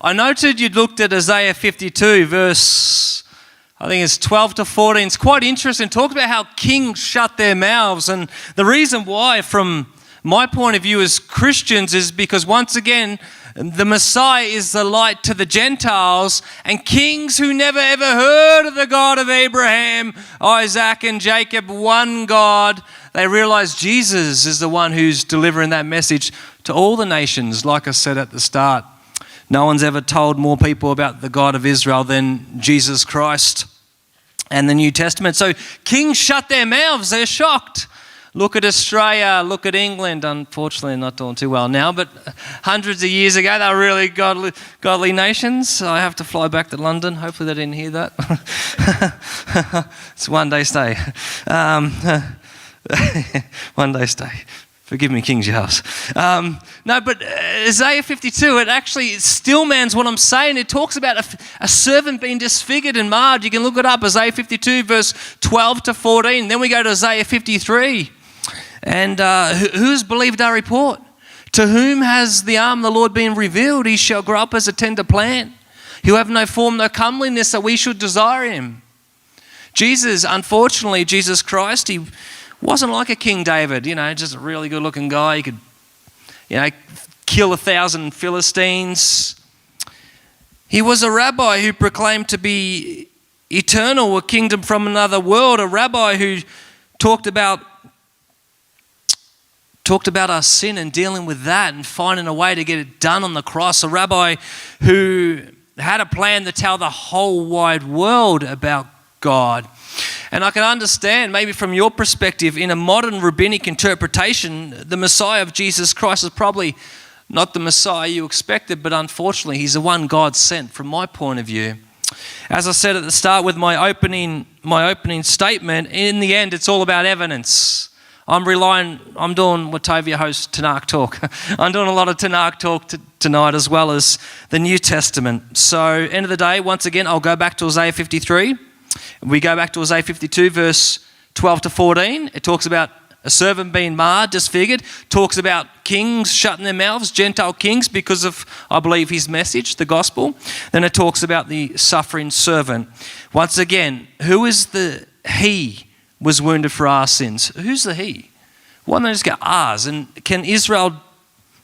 I noted you'd looked at Isaiah 52, verse, I think it's 12 to 14. It's quite interesting. It talks about how kings shut their mouths. And the reason why, from my point of view as Christians, is because once again, the Messiah is the light to the Gentiles, and kings who never ever heard of the God of Abraham, Isaac and Jacob, one God, they realize Jesus is the one who's delivering that message to all the nations. Like I said at the start, no one's ever told more people about the God of Israel than Jesus Christ and the New Testament. So kings shut their mouths, they're shocked. Look at Australia, look at England. Unfortunately, not doing too well now, but hundreds of years ago, they were really godly nations. I have to fly back to London. Hopefully they didn't hear that. It's a one-day stay. One-day stay. Forgive me, King Charles. No, but Isaiah 52, it actually stillmans what I'm saying. It talks about a servant being disfigured and marred. You can look it up, Isaiah 52, verse 12 to 14. Then we go to Isaiah 53. And who's believed our report? To whom has the arm of the Lord been revealed? He shall grow up as a tender plant. He'll have no form, no comeliness, that we should desire him. Jesus, unfortunately, Jesus Christ, he wasn't like a King David, just a really good-looking guy. He could, kill 1,000 Philistines. He was a rabbi who proclaimed to be eternal, a kingdom from another world, a rabbi who talked about our sin and dealing with that and finding a way to get it done on the cross, a rabbi who had a plan to tell the whole wide world about God. And I can understand, maybe from your perspective, in a modern rabbinic interpretation, the Messiah of Jesus Christ is probably not the Messiah you expected, but unfortunately, he's the one God sent from my point of view. As I said at the start with my opening statement, in the end, it's all about evidence. I'm doing what Tavia hosts Tanakh Talk. I'm doing a lot of Tanakh Talk tonight as well as the New Testament. So, end of the day, once again, I'll go back to Isaiah 53. We go back to Isaiah 52, verse 12 to 14. It talks about a servant being marred, disfigured. Talks about kings shutting their mouths, Gentile kings, because of, I believe, his message, the gospel. Then it talks about the suffering servant. Once again, who is the he was wounded for our sins? Who's the he? Why don't they just go ours? And can Israel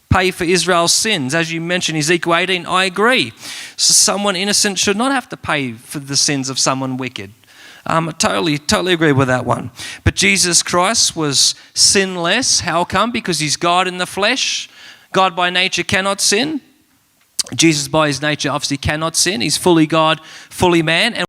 pay for Israel's sins? As you mentioned, Ezekiel 18, I agree. So someone innocent should not have to pay for the sins of someone wicked. I totally agree with that one. But Jesus Christ was sinless. How come? Because he's God in the flesh. God by nature cannot sin. Jesus by his nature obviously cannot sin. He's fully God, fully man. And